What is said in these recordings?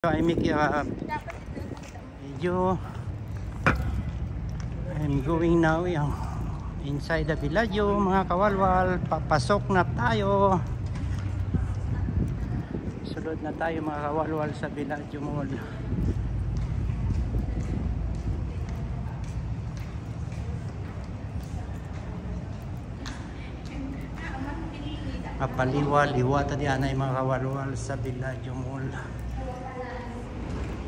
I make a video. I'm going now inside the Villaggio, mga kawalwal. Papasok na tayo. Sunod na tayo mga kawalwal sa Villaggio Mall. Kapaliwa-liwa tadi anay mga kawalwal sa Villaggio Mall.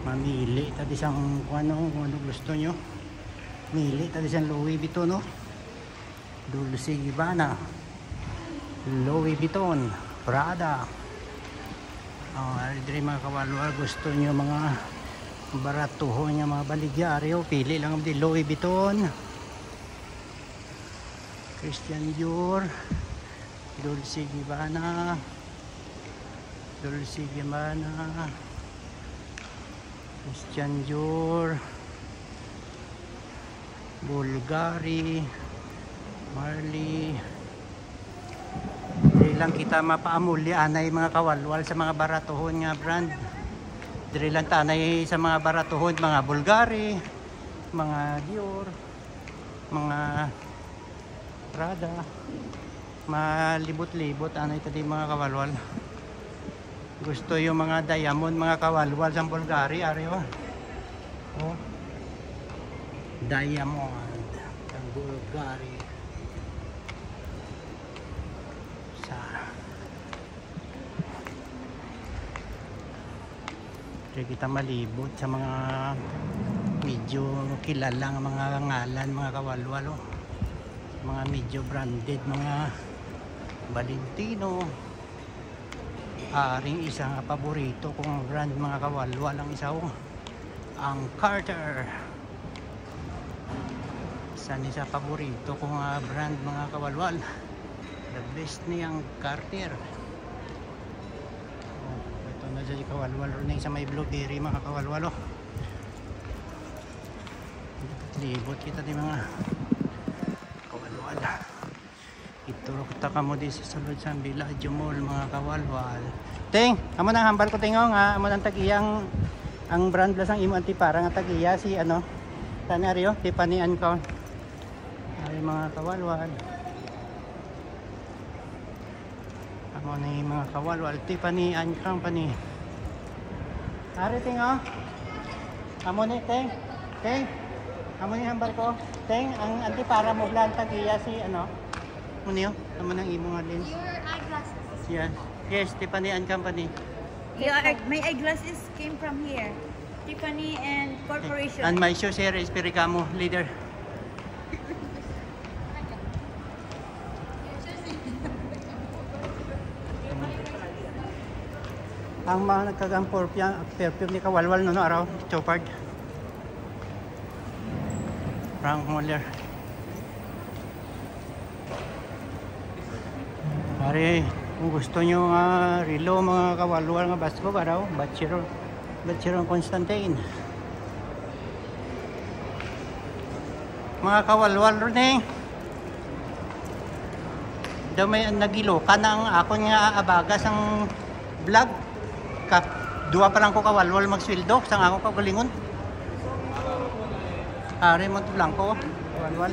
Mamili tadi sang ano gusto nyo. Mili tadi sang Louis Vuitton, no? Dolce & Gabbana, Louis Vuitton, Prada. Diri mga kawalwal, gusto nyo mga baratuhon nga mga baligyaryo, pili lang di Louis Vuitton, Christian Dior, Dolce & Gabbana, Christian Dior, Bulgari, Marley. Diri lang kita mapaamuli anay mga kawalwal sa mga baratuhon nga brand. Diri lang tanay sa mga baratuhon, mga Bulgari, mga Dior, mga Prada. Malibot-libot anay tadi mga kawalwal. Gusto yung mga diamond mga kawalwal sa Bulgari, ariyo. Oh. Diamond ang Bulgari. Kaya kita malibot sa mga medyo kilalang mga ngalan mga kawalwal, oh. Mga medyo branded, mga Valentino. Aring isang paborito kong brand mga kawalwal ang isa, oh. Ang Carter. Isa ni sa paborito kong brand mga kawalwal. The best niyang Carter. Ito na dyan kawalwal rin sa may blueberry mga kawalwal, oh. Libot kita di mga kawalwal. Ituro kita ka mo di sa sulod sa Villaggio Mall mga kawalwal. Ting, amo nang hambal ko tingo nga amo nang tagiyang ang brand plus ang imo antipara nga tagiya si ano Tanario Tiffany & Co. Ay mga kawalwal. Amo ni mga kawalwal Tiffany & Company. Ari tingo. Amo ni Ting. Ting. Amo ni hambal ko. Ting, ang antipara mo blan tagiya si ano? Munyo, naman ang imo nga lens. Your eyeglasses. Yes. Yes, Tiffany & Company. My eyeglasses came from here. Tiffany and Corporation. And my shoes here is Pericamo leader. Ang mga nagkagang perfume ni kawalwal no araw, Chopard. Frank Muller. Pare, kung gusto nyo relo mga kawalwal nga basko araw, Batcheron Constantine. Mga kawalwal rin eh. Daw may nagilo ka ng ako nga abagas ang vlog. Dua pa lang ko kawalwal magsweldo sang ako kagalingon. Ari mo lang ko kawalwal.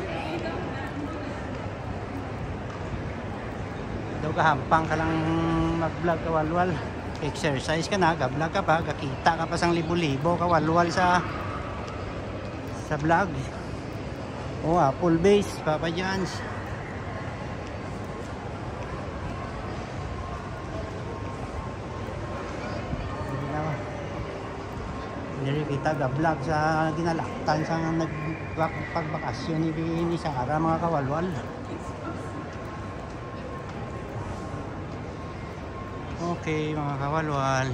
Daw kahampang ka lang mag-vlog kawalwal. Exercise ka na, ga-vlog ka pa, kakita ka pa sang libo-libo kawalwal sa vlog. Oh, Apple base, Papa John's. Diri kita ga-vlog sa ginalaktan sa nagpagbakasyon ni Sarah mga kawalwal. Okay mga kawalwal.